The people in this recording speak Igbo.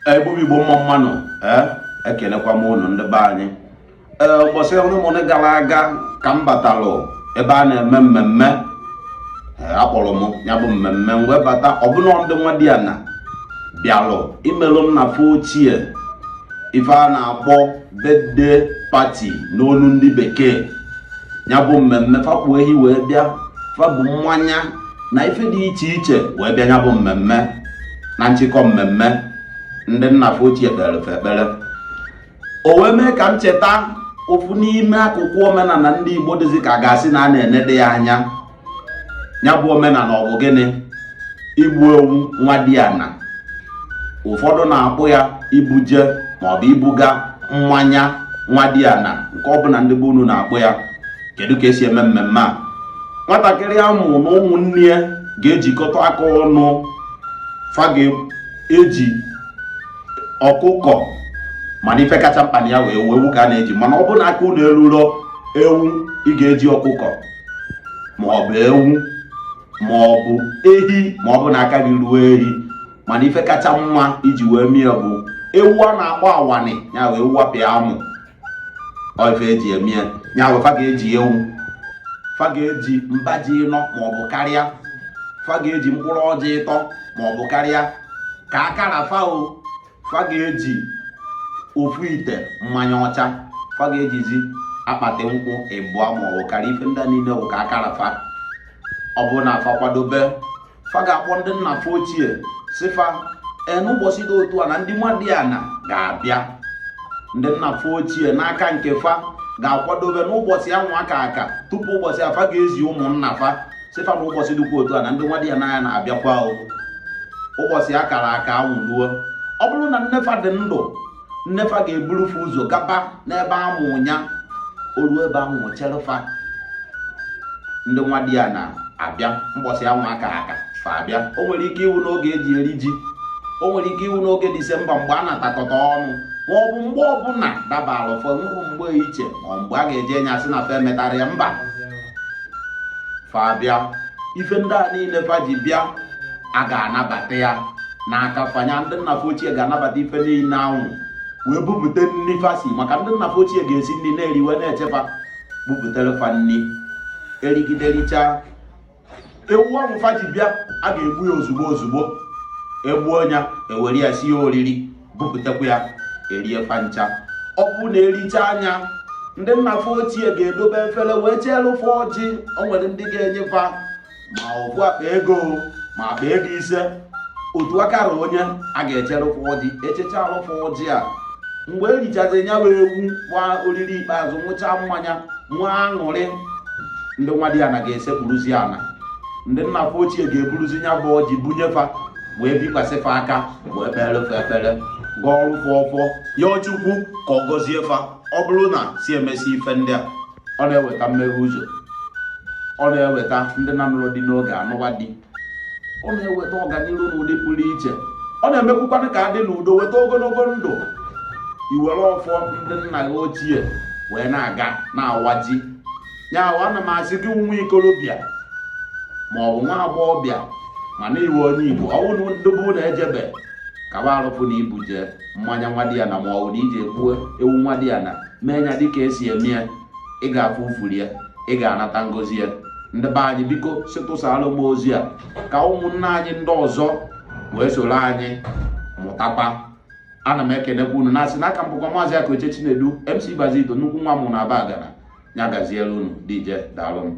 Ebubi bo mmanụ ekelekwa m unu ndị be anyị. Ụbọchị ọmụmụ gara aga ka m batalụ ebe a na-eme mmemme akpọrọ m ya bụ mmemme wee bata ọbụna ndị NWADIANA bịalụ imelụ nnafe ochie ife a na-akpọ birthday party n'onu ndị bekee. Ya bụ mmemme fakpu ehi wee bịa, fabụ mmanya na ife dị iche iche wee bịa ya bụ mmemme. Na nchịkọ mmemme ndị nnafe ochie kpere ekpere, o wee mee ka m cheta ofu n'ime akụkụ omenala ndị Igbo dịzị ka ga-asị na a na-enede ya anya. Ya bụ omenala ọ bụ gịnị? Igbu ewu NWADIANA. Ụfọdụ na-akpụ ya IBUJE maọbụ ibuga mmanya NWADIANA, nke ọbụla ndị be unu na-akpụ ya. Kedu ka esi eme mmemme a? Nwatakịrị amụ na ụmụnne ya ga-ejikọta aka ọnụ, fa ga-eji ọkụkọ mana ife kacha mkpa na ya wee ewu ka a na-eji, mana ọ bụ na aka unu eruro ewu ị ga-eji ọkụkọ maọbụ ewu maọbụ ehi maọbụ na aka gị ruo ehi, mana ife kacha mma iji wee mie bụ ewu a na-akpọ awani, ya wee ewu apịa amụ. Ọ ife eji emie ya wee fa ga-eji ewu, fa ga-eji mbaji ịnọ maọbụ karịa, fa ga-eji mkpụrụ ọjị ịtọ maọbụ karịa, ka akara fa ga-eji ofu ite mmanya ọcha, fa ga-ejizi akpati nkwụ ịbụọ maọbụ karịa. Ife ndị niile bụ ka akara fa. Ọ bụ na fa kwadobe, fa ga-akpọ ndị nnafe ochie sifa n'ụbọchị dị otu a na ndị NWADIANA ga-abịa. Ndị nnafe ochie n'aka nke fa ga-akwadobe n'ụbọchị anwụ aka tupu ụbọchị afa ga-ezi ụmụnna fa sifa na ụbọchị dịkwa otu a na ndị NWADIANA ya na-abịakwa ụbọchị akara aka anwụ ruo. Ọ bụrụ na nnefa dị ndụ, nnefa ga-eburufe ụzọ gaba n'ebe amụ ya, oruo ebe ahụ cherefa. Ndị NWADIANA abịa ụbọchị anwụ aka fa abịa. O nwere ike iwu n'oge eji eri ji, o nwere ike iwu n'oge Disemba mgbe a na-atakọta ọnụ, ma ọ bụ mgbe ọbụla dabara ụfọ nwere mgbe iche ma mgbe a ga-eje enye asị na fa emetara ya mba. Fa abịa, ife ndị a niile fa ji bịa a ga-anabata ya n'aka fanya. Ndị nnafe ochie ga-anabata ife niile ahụ wee bupụta nri fasi, maka ndị nnafe ochie ga-esi nri na-eriwe na-echefa, bupụtara fa nri erigidericha. Ewu ahụ fa ji bịa a ga-egbu ya ozugbo, egbuo ya ewere ya sie oriri, bupụtakwa ya erie fa ncha. Ọ bụ na ericha anya, ndị nnafe ochie ga-edobe efere wee cheelu fa ọjị. O nwere ndị ga-enye fa ma ofu akpa ego ma akpa ego ise, otu akara onye a ga-echere fa ọjị. Echechalụ fa ọjị a, mgbe erichazi ya wee ewu gba oriri ikpeazụ, nwụcha mmanya, nwee aṅụrị, ndị NWADIANA ga-esekpuruzi ana. Ndị nnafe ochie ga-eburuzi ya bụ ọjị bunyefa wee bikwasị fa aka wee kpere fa ekpere, gọọrụ fa ọfọ, yọọ Chukwu ka ọ gọzie fa. Ọ bụrụ na si emesi ife ndị a, ọ na-eweta mmeghe ụzọ, ọ na-eweta ndị na-anụrụ di n'oge anụwa di, ọ na-eweta ọganihu n'ụdị pụrụ iche, ọ na-emekwukwana ka adị n'udo, weta ogologo ndụ. Iwere ọfọ ndị nna ya ochie wee na-aga na-awa ji. Ya ana m asị gị nwa ikolobịa maọbụ nwa agbọghọbịa mana iwe onye Igbo, ọ bụrụ ndị bụ na-ejebe kaba arụpụ na IBUJE mmanya NWADIANA maọbụ na iji egbuo ewu NWADIANA mee ya dịka esi eme ya, ị ga-afụ ufuri ya, ị ga-anata ngozi ya. Ndị be anyị biko sịtụsara m ozi a ka ụmụnne anyị ndị ọzọ wee soro anyị mụtakwa. Ana m ekenekwa unu na-asị n'aka mbụkwa Maazị Akụ Chinedu MC Bazito, nnukwu nwa mụ na Aba Agana. Ya gaziere unu DJ, daalụ m.